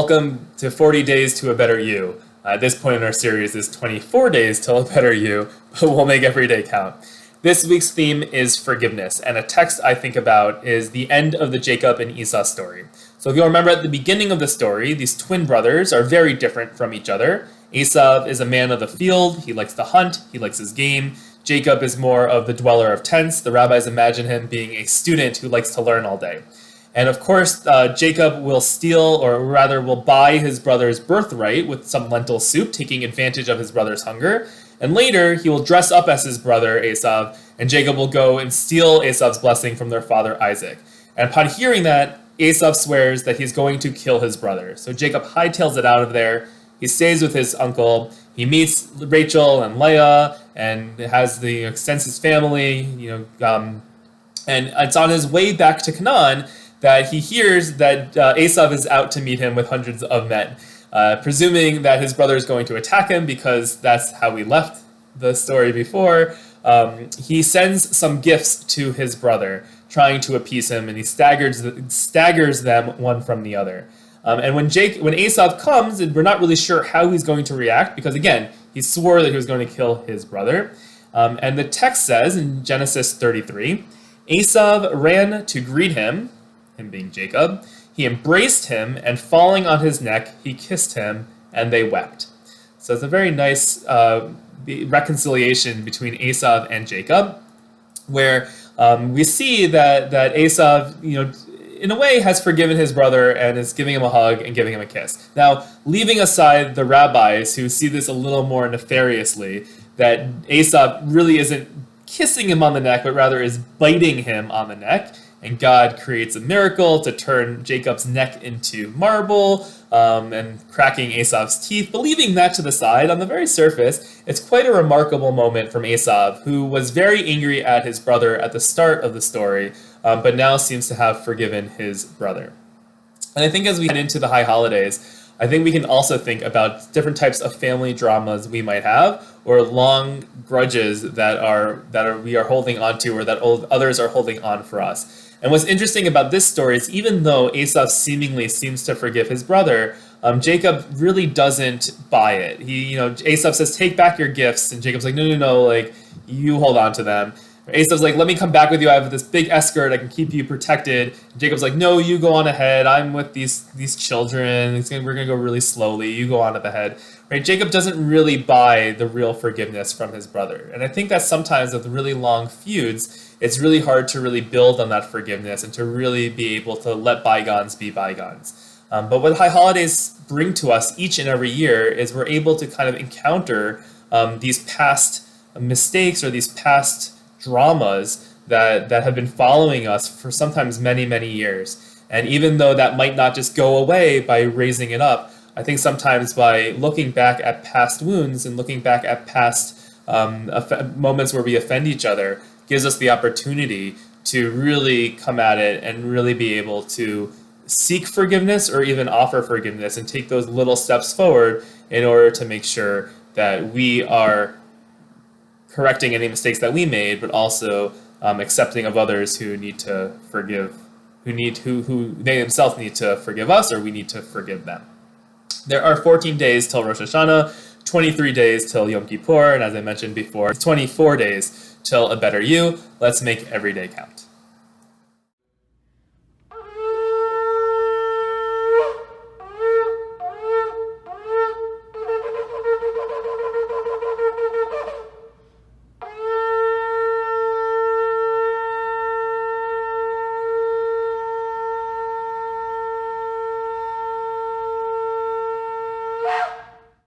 Welcome to 40 Days to a Better You. At this point in our series is 24 days till a better you, but we'll make every day count. This week's theme is forgiveness, and a text I think about is the end of the Jacob and Esau story. So if you'll remember at the beginning of the story, these twin brothers are very different from each other. Esau is a man of the field, he likes to hunt, he likes his game. Jacob is more of the dweller of tents. The rabbis imagine him being a student who likes to learn all day. And of course, Jacob will steal, or rather will buy his brother's birthright with some lentil soup, taking advantage of his brother's hunger. And later, he will dress up as his brother Esau, and Jacob will go and steal Esau's blessing from their father Isaac. And upon hearing that, Esau swears that he's going to kill his brother. So Jacob hightails it out of there. He stays with his uncle. He meets Rachel and Leah, and extends his family. And it's on his way back to Canaan that he hears that Esau is out to meet him with hundreds of men, presuming that his brother is going to attack him because that's how we left the story before. He sends some gifts to his brother, trying to appease him, and he staggers them one from the other. And when Esau comes, and we're not really sure how he's going to react, because again, he swore that he was going to kill his brother. And the text says in Genesis 33, Esau ran to greet him being Jacob. He embraced him, and falling on his neck, he kissed him, and they wept. So it's a very nice reconciliation between Esau and Jacob, where we see that Esau, in a way, has forgiven his brother and is giving him a hug and giving him a kiss. Now, leaving aside the rabbis who see this a little more nefariously, that Esau really isn't kissing him on the neck, but rather is biting him on the neck, and God creates a miracle to turn Jacob's neck into marble and cracking Esau's teeth. But leaving that to the side, on the very surface, it's quite a remarkable moment from Esau, who was very angry at his brother at the start of the story, but now seems to have forgiven his brother. And I think as we head into the high holidays, I think we can also think about different types of family dramas we might have, or long grudges that we are holding on to, or that others are holding on for us. And what's interesting about this story is even though Esau seemingly seems to forgive his brother, Jacob really doesn't buy it. Esau says, "Take back your gifts," and Jacob's like, "No, like you hold on to them." Esau's like, "Let me come back with you. I have this big escort. I can keep you protected." Jacob's like, "No, you go on ahead. I'm with these children. We're gonna go really slowly. You go on up ahead." Right? Jacob doesn't really buy the real forgiveness from his brother, and I think that sometimes with really long feuds, it's really hard to really build on that forgiveness and to really be able to let bygones be bygones. But what high holidays bring to us each and every year is we're able to kind of encounter these past mistakes or these past dramas that have been following us for sometimes many, many years. And even though that might not just go away by raising it up, I think sometimes by looking back at past wounds and looking back at past moments where we offend each other gives us the opportunity to really come at it and really be able to seek forgiveness or even offer forgiveness and take those little steps forward in order to make sure that we are correcting any mistakes that we made, but also accepting of others who need to forgive, who they themselves need to forgive us, or we need to forgive them. There are 14 days till Rosh Hashanah, 23 days till Yom Kippur, and as I mentioned before, 24 days till a better you. Let's make every day count.